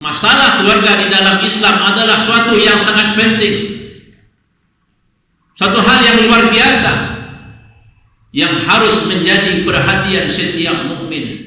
Masalah keluarga di dalam Islam adalah suatu yang sangat penting, suatu hal yang luar biasa yang harus menjadi perhatian setiap mukmin.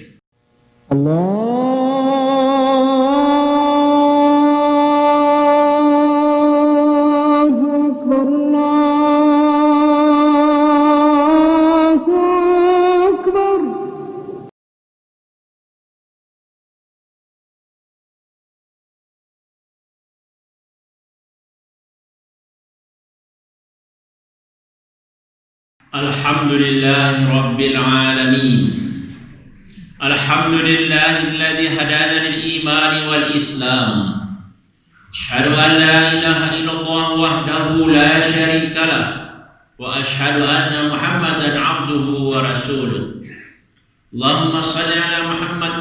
Alhamdulillahi Rabbil Alamin. Alhamdulillahilladzi hadana lil imani wal islam. Asyhadu an la ilaha illallah wahdahu la syarika lah, wa asyhadu anna Muhammadan abduhu wa rasuluh. Allahumma shalli ala Muhammad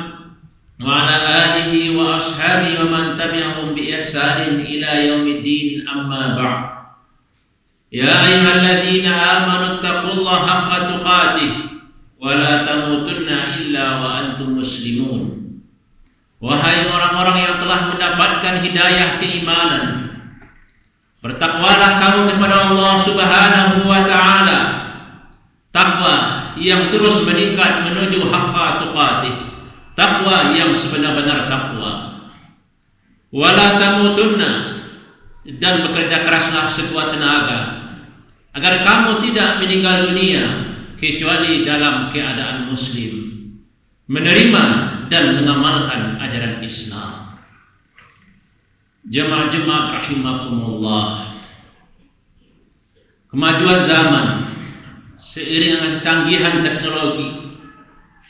wa ala alihi wa ashabihi wa man tabi'ahum bi ihsanin ila yaumiddin, amma ba'd. Ya ayyuhalladzina amanu taqullaha haqqa tuqatih wa la tamutunna illa wa antum muslimun. Wahai orang-orang yang telah mendapatkan hidayah keimanan, bertakwalah kamu kepada Allah Subhanahu wa taala, takwa yang terus meningkat menuju haqqa tuqatih, takwa yang sebenar-benar takwa. Wa la tamutunna, dan bekerja keraslah sekuat tenaga agar kamu tidak meninggal dunia kecuali dalam keadaan muslim, menerima dan mengamalkan ajaran Islam. Jemaah-jemaah rahimakumullah, kemajuan zaman seiring dengan kecanggihan teknologi,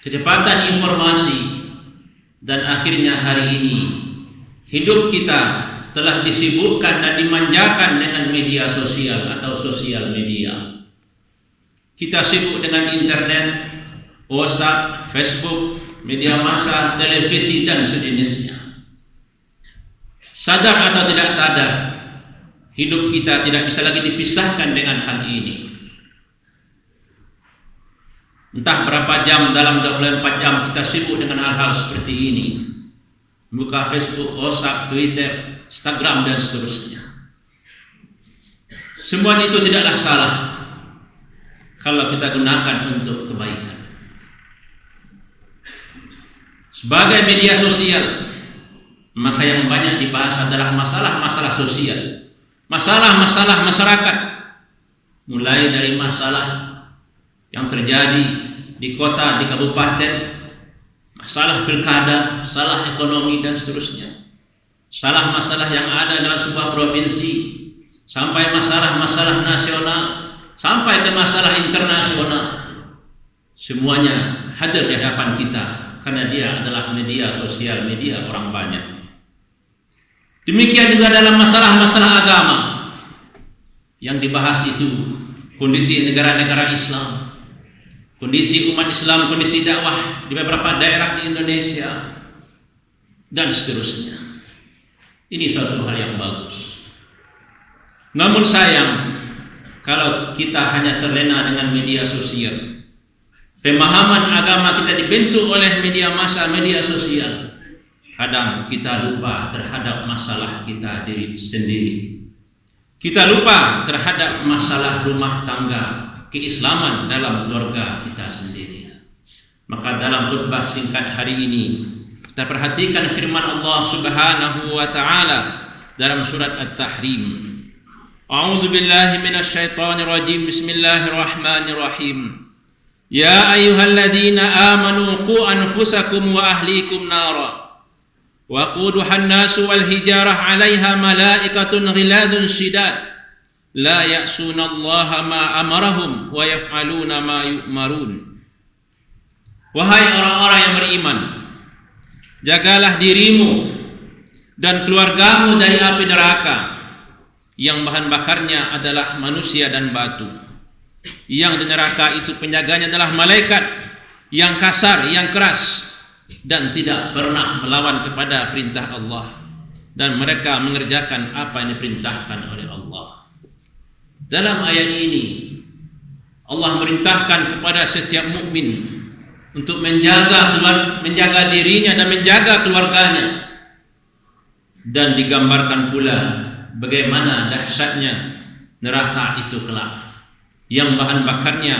kecepatan informasi, dan akhirnya hari ini hidup kita telah disibukkan dan dimanjakan dengan media sosial atau sosial media. Kita sibuk dengan internet, WhatsApp, Facebook, media massa, televisi, dan sejenisnya. Sadar atau tidak sadar, hidup kita tidak bisa lagi dipisahkan dengan hal ini. Entah berapa jam dalam 24 jam kita sibuk dengan hal-hal seperti ini. Buka Facebook, WhatsApp, Twitter, Instagram, dan seterusnya. Semuanya itu tidaklah salah kalau kita gunakan untuk kebaikan. Sebagai media sosial, maka yang banyak dibahas adalah masalah-masalah sosial, masalah-masalah masyarakat, mulai dari masalah yang terjadi di kota, di kabupaten, masalah pilkada, masalah ekonomi, dan seterusnya. Masalah yang ada dalam sebuah provinsi, sampai masalah-masalah nasional, sampai ke masalah internasional. Semuanya hadir di hadapan kita karena dia adalah media sosial, media orang banyak. Demikian juga dalam masalah-masalah agama yang dibahas itu kondisi negara-negara Islam, kondisi umat Islam, kondisi dakwah di beberapa daerah di Indonesia, dan seterusnya. Ini suatu hal yang bagus. Namun sayang kalau kita hanya terlena dengan media sosial. Pemahaman agama kita dibentuk oleh media massa, media sosial. Kadang kita lupa terhadap masalah kita diri sendiri. Kita lupa terhadap masalah rumah tangga, keislaman dalam keluarga kita sendiri. Maka dalam khutbah singkat hari ini kita perhatikan firman Allah Subhanahu wa taala dalam surat At-Tahrim. A'udzu billahi minasyaitonir rajim. Bismillahirrahmanirrahim. Ya ayyuhalladzina amanu qu anfusakum wa ahlikum nara wa quduhan nasu wal hijarah 'alaiha malaikatun ghilazun shidad la ya'sunallaha ma amarahum wa yaf'aluna ma yu'marun. Wahai orang-orang yang beriman, jagalah dirimu dan keluargamu dari api neraka yang bahan bakarnya adalah manusia dan batu. Yang di neraka itu penjaganya adalah malaikat yang kasar, yang keras, dan tidak pernah melawan kepada perintah Allah, dan mereka mengerjakan apa yang diperintahkan oleh Allah. Dalam ayat ini Allah merintahkan kepada setiap mukmin untuk menjaga dirinya dan menjaga keluarganya Dan digambarkan pula bagaimana dahsyatnya neraka itu kelak, yang bahan bakarnya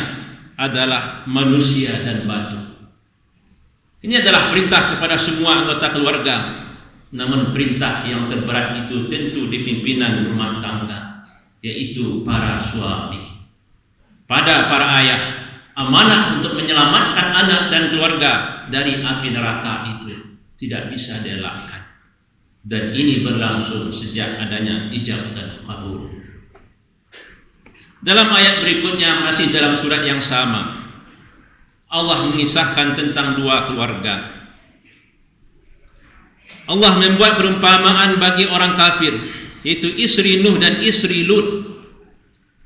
adalah manusia dan batu. Ini adalah perintah kepada semua anggota keluarga. Namun perintah yang terberat itu tentu di pimpinan rumah tangga, yaitu para suami. Pada para ayah, amanah untuk menyelamatkan anak dan keluarga dari api neraka itu tidak bisa dielakkan. Dan ini berlangsung sejak adanya ijab dan qabul. Dalam ayat berikutnya, masih dalam surat yang sama, Allah mengisahkan tentang dua keluarga. Allah membuat perumpamaan bagi orang kafir, yaitu istri Nuh dan istri Lut.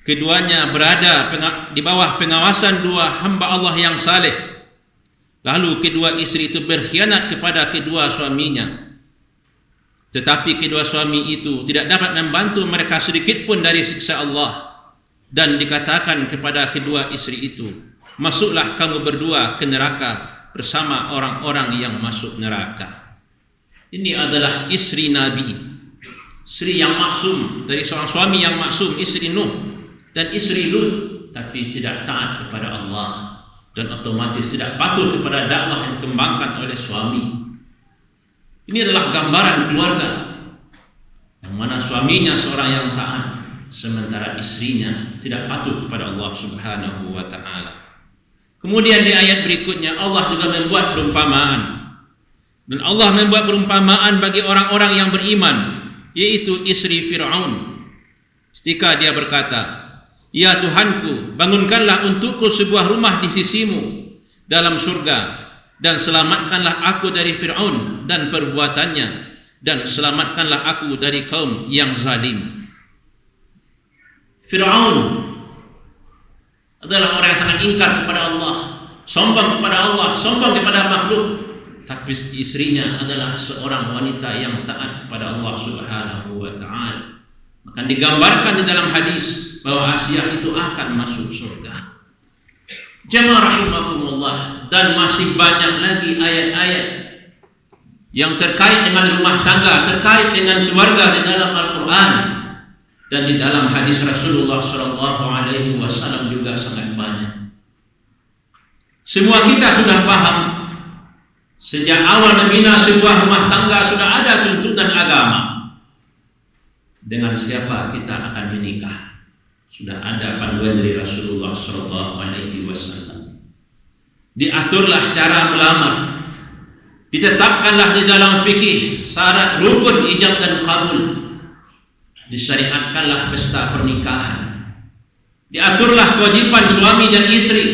Keduanya berada di bawah pengawasan dua hamba Allah yang saleh. Lalu kedua istri itu berkhianat kepada kedua suaminya. Tetapi kedua suami itu tidak dapat membantu mereka sedikit pun dari siksa Allah. Dan dikatakan kepada kedua istri itu, masuklah kamu berdua ke neraka bersama orang-orang yang masuk neraka. Ini adalah istri Nabi, istri yang maksum, dari seorang suami yang maksum, istri Nuh dan istri Lut, tapi tidak taat kepada Allah dan otomatis tidak patuh kepada dakwah yang dikembangkan oleh suami. Ini adalah gambaran keluarga yang mana suaminya seorang yang taat, sementara istrinya tidak patuh kepada Allah Subhanahu wa ta'ala. Kemudian di ayat berikutnya Allah juga membuat perumpamaan. Dan Allah membuat perumpamaan bagi orang-orang yang beriman, yaitu istri Fir'aun. Ketika dia berkata, "Ya Tuhanku, bangunkanlah untukku sebuah rumah di sisimu dalam surga, dan selamatkanlah aku dari Fir'aun dan perbuatannya, dan selamatkanlah aku dari kaum yang zalim." Fir'aun adalah orang yang sangat ingkar kepada Allah, sombong kepada Allah, sombong kepada makhluk. Tapi istrinya adalah seorang wanita yang taat kepada Allah Subhanahu wa ta'ala. Maka digambarkan di dalam hadis bahwa Asia itu akan masuk surga. Jemaah rahimakumullah, dan masih banyak lagi ayat-ayat yang terkait dengan rumah tangga, terkait dengan keluarga di dalam Al-Quran dan di dalam hadis Rasulullah SAW juga sangat banyak. Semua kita sudah paham, sejak awal membina sebuah rumah tangga sudah ada tuntunan agama. Dengan siapa kita akan menikah, sudah ada panduan dari Rasulullah SAW. Diaturlah cara melamar, ditetapkanlah di dalam fikih syarat rukun ijab dan qabul, disyariatkanlah pesta pernikahan, diaturlah kewajiban suami dan istri.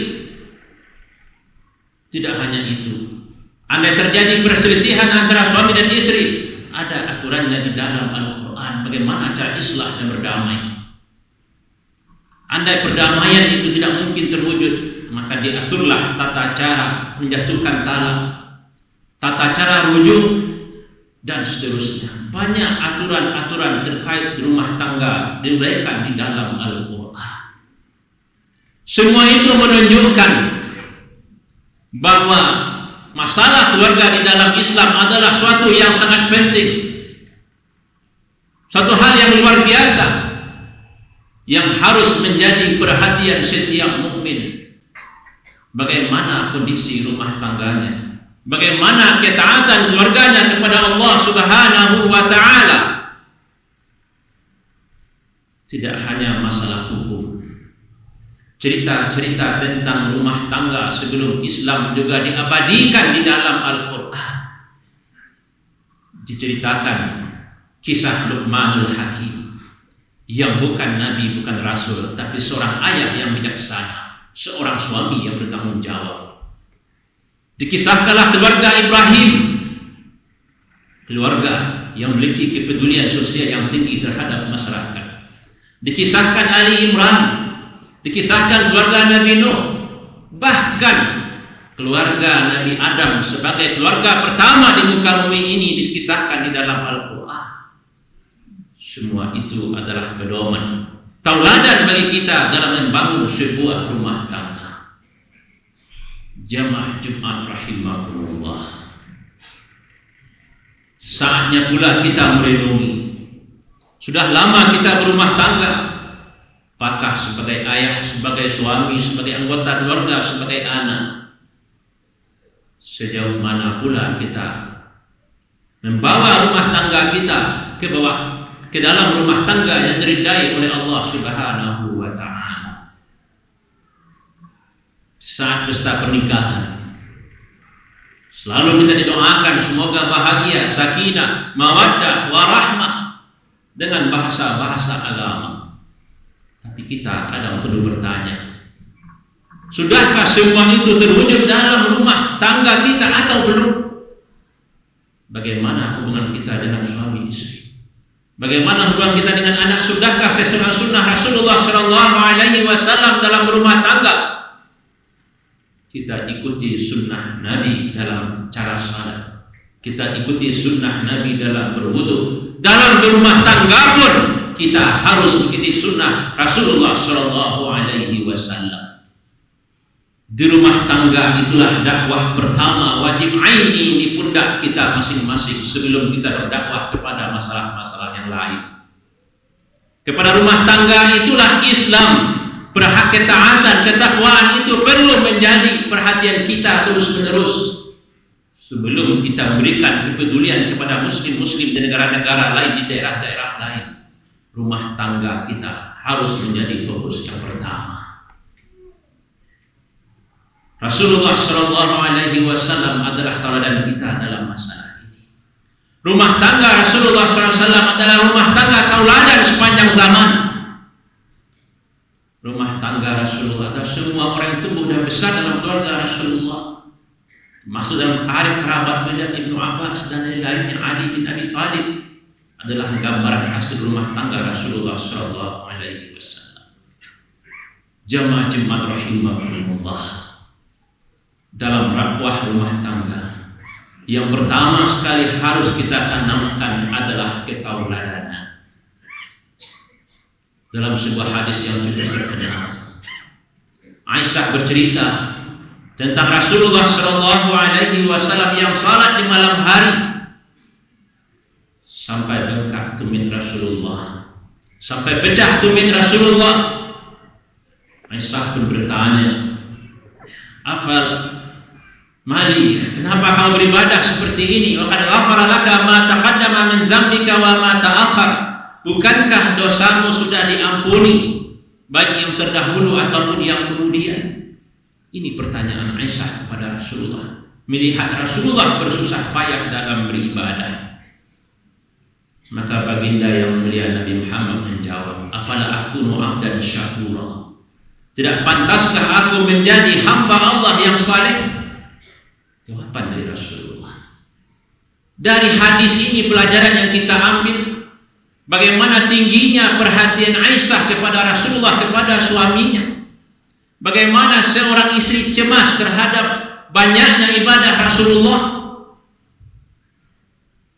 Tidak hanya itu, andai terjadi perselisihan antara suami dan istri, ada aturannya di dalam Al-Quran bagaimana cara islah dan berdamai. Andai perdamaian itu tidak mungkin terwujud, maka diaturlah tata cara menjatuhkan talak, tata cara rujuk, dan seterusnya. Banyak aturan-aturan terkait rumah tangga diberikan di dalam Al-Quran. Semua itu menunjukkan bahwa masalah keluarga di dalam Islam adalah suatu yang sangat penting, suatu hal yang luar biasa yang harus menjadi perhatian setiap mukmin. Bagaimana kondisi rumah tangganya, bagaimana ketaatan keluarganya kepada Allah Subhanahu wa ta'ala. Tidak hanya masalah hukum, cerita-cerita tentang rumah tangga sebelum Islam juga diabadikan di dalam Al-Quran. Diceritakan kisah Luqmanul Hakim, yang bukan nabi, bukan rasul, tapi seorang ayah yang bijaksana, seorang suami yang bertanggung jawab. Dikisahkanlah keluarga Ibrahim, keluarga yang memiliki kepedulian sosial yang tinggi terhadap masyarakat. Dikisahkan Ali Imran, dikisahkan keluarga Nabi Nuh, bahkan keluarga Nabi Adam sebagai keluarga pertama di muka bumi ini dikisahkan di dalam Al-Quran. Semua itu adalah pedoman, tauladan bagi kita dalam membangun sebuah rumah tangga. Jamaah Jumat rahimakumullah, Saatnya pula kita merenungi. Sudah lama kita berumah tangga, apakah sebagai ayah, sebagai suami, sebagai anggota keluarga, sebagai anak, sejauh mana pula kita membawa rumah tangga kita ke dalam rumah tangga yang diridai oleh Allah Subhanahu wa Ta'ala. Saat pesta pernikahan, selalu kita didoakan semoga bahagia, sakinah, mawaddah, warahmah dengan bahasa-bahasa agama. Tapi kita kadang perlu bertanya, sudahkah semua itu terwujud dalam rumah tangga kita atau belum? Bagaimana hubungan kita dengan suami istri? Bagaimana hubungan kita dengan anak? Sudahkah sesuai sunnah Rasulullah Sallallahu Alaihi Wasallam dalam rumah tangga? Kita ikuti sunnah Nabi dalam cara salat. Kita ikuti sunnah Nabi dalam berwudu. Dalam berumah tangga pun kita harus mengikuti sunnah Rasulullah Sallallahu Alaihi Wasallam. Di rumah tangga itulah dakwah pertama wajib aini di pundak kita masing-masing sebelum kita berdakwah kepada masalah-masalah yang lain. Kepada rumah tangga itulah Islam. Ketaatan, ketakwaan itu perlu menjadi perhatian kita terus-menerus sebelum kita memberikan kepedulian kepada muslim-muslim di negara-negara lain, di daerah-daerah lain. Rumah tangga kita harus menjadi fokus yang pertama. Rasulullah Shallallahu Alaihi Wasallam adalah tauladan kita dalam masalah ini. Rumah tangga Rasulullah SAW adalah rumah tangga tauladan sepanjang zaman. Rumah tangga Rasulullah adalah semua orang yang tumbuh dan besar dalam keluarga Rasulullah. Maksud dalam karib kerabat beliau Ibnu Abbas dan lainnya Ali bin Abi Thalib adalah gambaran hasil rumah tangga Rasulullah Shallallahu Alaihi Wasallam. Jamaah Jumat rahimahumullah. Dalam dakwah rumah tangga, yang pertama sekali harus kita tanamkan adalah ketauladanan. Dalam sebuah hadis yang cukup terkenal, Aisyah bercerita tentang Rasulullah Shallallahu Alaihi Wasallam yang salat di malam hari sampai bengkak tumit Rasulullah, sampai pecah tumit Rasulullah. Aisyah pun bertanya, "Afal Mali, kenapa kamu beribadah seperti ini? Wa qad ghafara laka ma taqaddama min dzambika wa ma ta'akhkhar." Bukankah dosamu sudah diampuni, baik yang terdahulu ataupun yang kemudian? Ini pertanyaan Aisyah kepada Rasulullah, melihat Rasulullah bersusah payah dalam beribadah. Maka baginda yang mulia Nabi Muhammad menjawab, "Afala akunu 'abdan syakura?" Tidak pantaskah aku menjadi hamba Allah yang saleh? Jawaban dari Rasulullah. Dari hadis ini pelajaran yang kita ambil, bagaimana tingginya perhatian Aisyah kepada Rasulullah, kepada suaminya. Bagaimana seorang istri cemas terhadap banyaknya ibadah Rasulullah.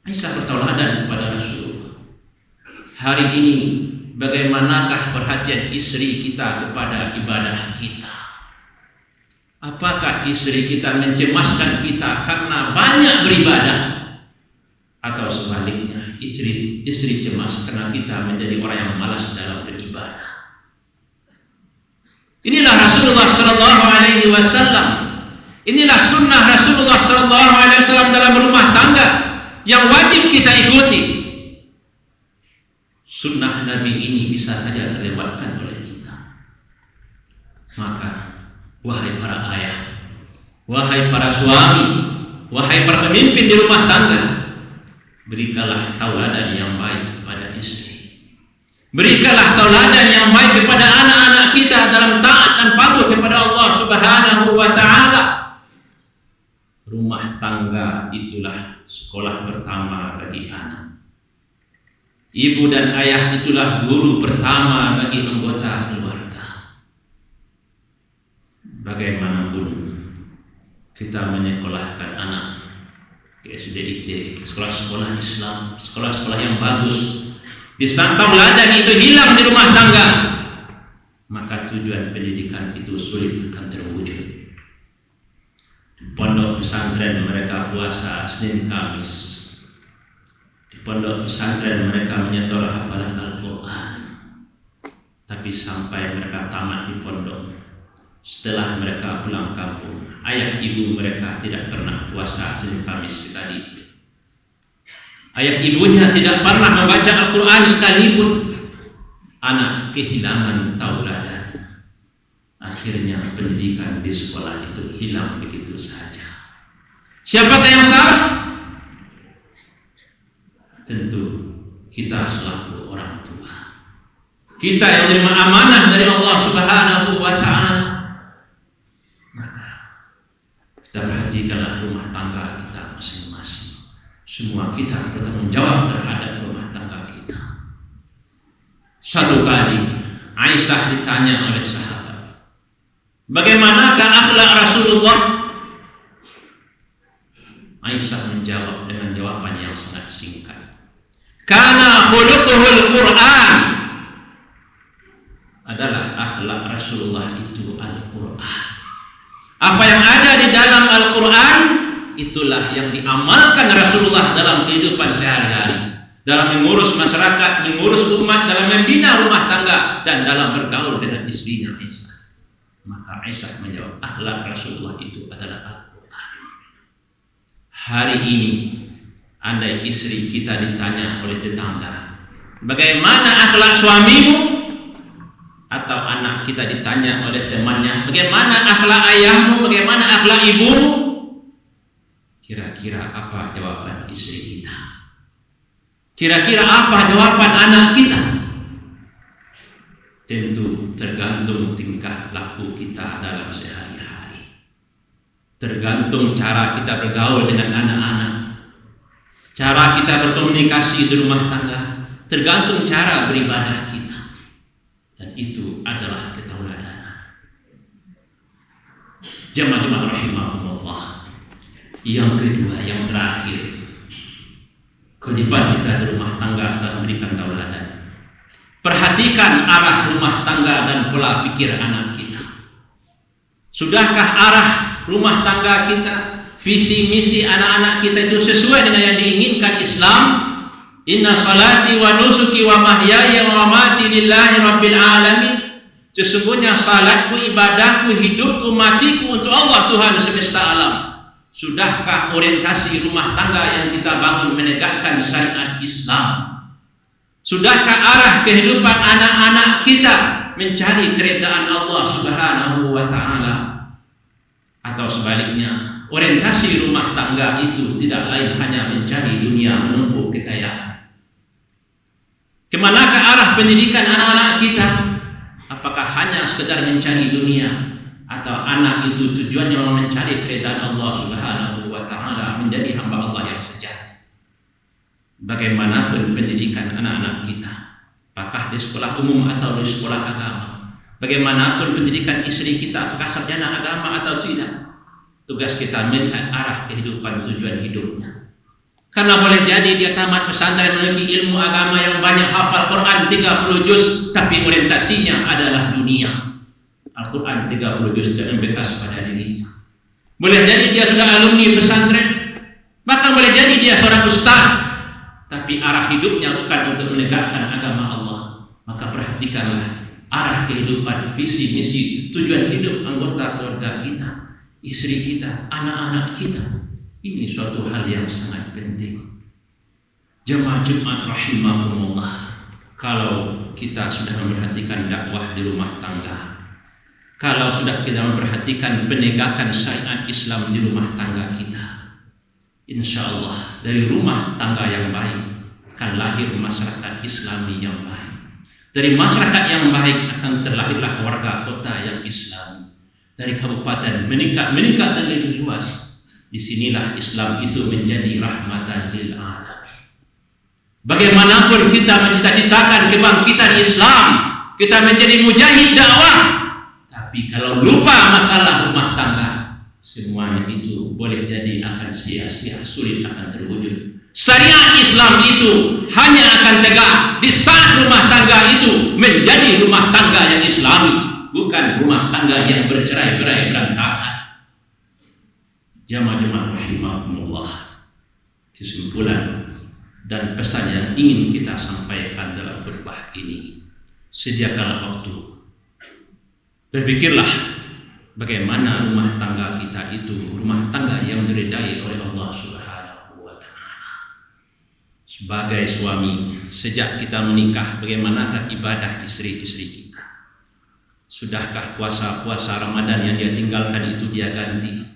Aisyah bertauladan kepada Rasulullah. Hari ini bagaimanakah perhatian istri kita kepada ibadah kita? Apakah istri kita mencemaskan kita karena banyak beribadah, atau sebaliknya istri cemas karena kita menjadi orang yang malas dalam beribadah? Inilah Rasulullah Sallallahu Alaihi Wasallam. Inilah sunnah Rasulullah Sallallahu Alaihi Wasallam dalam rumah tangga yang wajib kita ikuti. Sunnah Nabi ini bisa saja terlewatkan oleh kita. Maka wahai para ayah, wahai para suami, wahai para pemimpin di rumah tangga, berikanlah tauladan yang baik kepada istri. Berikanlah tauladan yang baik kepada anak-anak kita dalam taat dan patuh kepada Allah Subhanahu wa Ta'ala. Rumah tangga itulah sekolah pertama bagi anak. Ibu dan ayah itulah guru pertama bagi anggota keluarga. Bagaimanapun kita menyekolahkan anak ke SDIT, ke sekolah-sekolah Islam, sekolah-sekolah yang bagus, disangka teladan itu hilang di rumah tangga, maka tujuan pendidikan itu sulit akan terwujud. Pondok pesantren mereka puasa Senin Kamis, Di pondok pesantren mereka menyetor hafalan Al-Quran, tapi sampai mereka tamat di pondok, setelah mereka pulang kampung, ayah ibu mereka tidak pernah puasa Senin Kamis sekali. Ayah ibunya tidak pernah membaca Al-Quran sekalipun. Anak kehilangan tauladan. Akhirnya pendidikan di sekolah itu hilang begitu saja. Siapakah yang salah? Tentu kita selaku orang tua. Kita yang menerima amanah dari Allah Subhanahu wa Ta'ala. Maka kita perhatikanlah rumah tangga kita masing-masing. Semua kita bertanggung jawab terhadap rumah tangga kita. Satu kali Aisyah ditanya oleh sahabat, bagaimanakah akhlak Rasulullah? Aisyah menjawab dengan jawaban yang sangat singkat. Kana khuluquhul Quran. Adalah akhlak Rasulullah itu Al-Quran. Apa yang ada di dalam Al-Quran, itulah yang diamalkan Rasulullah dalam kehidupan sehari-hari. Dalam mengurus masyarakat, mengurus umat, dalam membina rumah tangga, dan dalam bergaul dengan istrinya Aisyah. Maka Aisyah menjawab, akhlak Rasulullah itu adalah Al-Quran. Hari ini, andai istri kita ditanya oleh tetangga, bagaimana akhlak suamimu? Atau anak kita ditanya oleh temannya, bagaimana akhlak ayahmu, bagaimana akhlak ibumu? Kira-kira apa jawaban istri kita? Kira-kira apa jawaban anak kita? Tentu tergantung tingkah laku kita dalam sehari-hari. Tergantung cara kita bergaul dengan anak-anak, cara kita berkomunikasi di rumah tangga, tergantung cara beribadah kita. Dan itu adalah ketauladanan. Jemaah-jemaah rahimahumullah. Yang kedua, yang terakhir, kewajiban kita di rumah tangga setelah memberikan tauladan. Perhatikan arah rumah tangga dan pola pikir anak kita. Sudahkah arah rumah tangga kita, visi misi anak-anak kita itu sesuai dengan yang diinginkan Islam? Inna salati wa nusuki wa mahyaya wa mamati lillahi rabbil alamin. Sesungguhnya salatku, ibadahku, hidupku, matiku untuk Allah Tuhan semesta alam. Sudahkah orientasi rumah tangga yang kita bangun menegakkan syariat Islam? Sudahkah arah kehidupan anak-anak kita mencari keridhaan Allah Subhanahu wa Ta'ala? Atau sebaliknya, orientasi rumah tangga itu tidak lain hanya mencari dunia, menumpuk kekayaan. Kemanakah arah pendidikan anak-anak kita? Apakah hanya sekedar mencari dunia? Atau anak itu tujuannya mencari keridhaan Allah Subhanahu wa Ta'ala, menjadi hamba Allah yang sejati? Bagaimanapun pendidikan anak-anak kita, apakah di sekolah umum atau di sekolah agama, bagaimanapun pendidikan istri kita, apakah sarjana agama atau tidak, tugas kita melihat arah kehidupan, tujuan hidupnya. Karena boleh jadi dia tamat pesantren, memiliki ilmu agama yang banyak, hafal Quran 30 juz, tapi orientasinya adalah dunia. Al-Quran 30 juz tidak membekas pada dirinya. Boleh jadi dia sudah alumni pesantren, bahkan boleh jadi dia seorang ustaz, tapi arah hidupnya bukan untuk menegakkan agama Allah. Maka perhatikanlah arah kehidupan, visi misi, tujuan hidup anggota keluarga kita, istri kita, anak-anak kita. Ini suatu hal yang sangat penting. Jemaah Jumat rahimahumullah, kalau kita sudah memperhatikan dakwah di rumah tangga, kalau sudah kita memperhatikan penegakan syariat Islam di rumah tangga kita, insya Allah dari rumah tangga yang baik akan lahir masyarakat Islami yang baik. Dari masyarakat yang baik akan terlahirlah warga kota yang Islami. Dari kabupaten meningkat dan lebih luas. Disinilah Islam itu menjadi rahmatan lil alamin. Bagaimanapun kita mencita-citakan kebangkitan Islam, kita menjadi mujahid dakwah, tapi kalau lupa masalah rumah tangga, semuanya itu boleh jadi akan sia-sia, sulit akan terwujud. Syariat Islam itu hanya akan tegak di saat rumah tangga itu menjadi rumah tangga yang Islami, bukan rumah tangga yang bercerai-berai berantakan. Jamaah rahimahumullah, kesimpulan dan pesan yang ingin kita sampaikan dalam khutbah ini. Sediakanlah waktu. Berpikirlah bagaimana rumah tangga kita itu rumah tangga yang diridai oleh Allah Subhanahu wa Ta'ala. Sebagai suami, sejak kita menikah, bagaimanakah ibadah istri-istri kita? Sudahkah puasa-puasa Ramadan yang dia tinggalkan itu dia ganti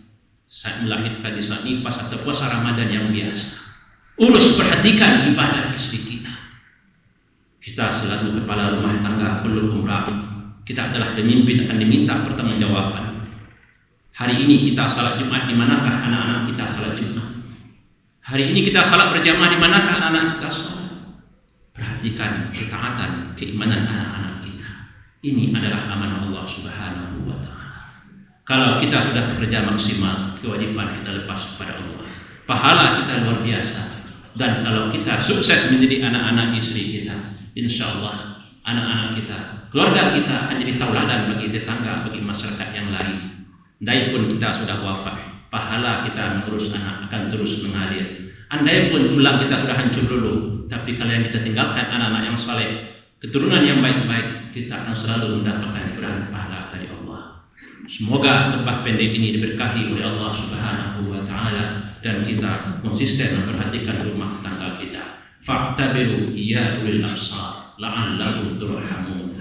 saat melahirkan di saat nifas atau puasa Ramadan yang biasa? Urus, perhatikan ibadah istri kita. Kita selalu kepala rumah tangga, kullukum ra'i. Kita adalah pemimpin, akan diminta pertanggungjawaban. Hari ini kita salat Jumat, di manakah anak-anak kita salat Jumat? Hari ini kita salat berjamaah, di manakah anak-anak kita salat? Perhatikan ketaatan, keimanan anak-anak kita. Ini adalah amanah Allah Subhanahu wa Ta'ala. Kalau kita sudah bekerja maksimal, kewajiban kita lepas kepada Allah. Pahala kita luar biasa. Dan kalau kita sukses menjadi anak-anak istri kita, insya Allah anak-anak kita, keluarga kita akan jadi tauladan bagi tetangga, bagi masyarakat yang lain. Andai pun kita sudah wafat, pahala kita mengurus anak akan terus mengalir. Andai pun tulang kita sudah hancur dulu, tapi kalau yang kita tinggalkan anak-anak yang saleh, keturunan yang baik-baik, kita akan selalu mendapatkan keberkahan pahala dari Allah. Semoga khutbah pendek ini diberkahi oleh Allah Subhanahu wa Ta'ala dan kita konsisten memperhatikan rumah tangga kita. Fa'tabiru ya ulil absar la'allakum turhamun.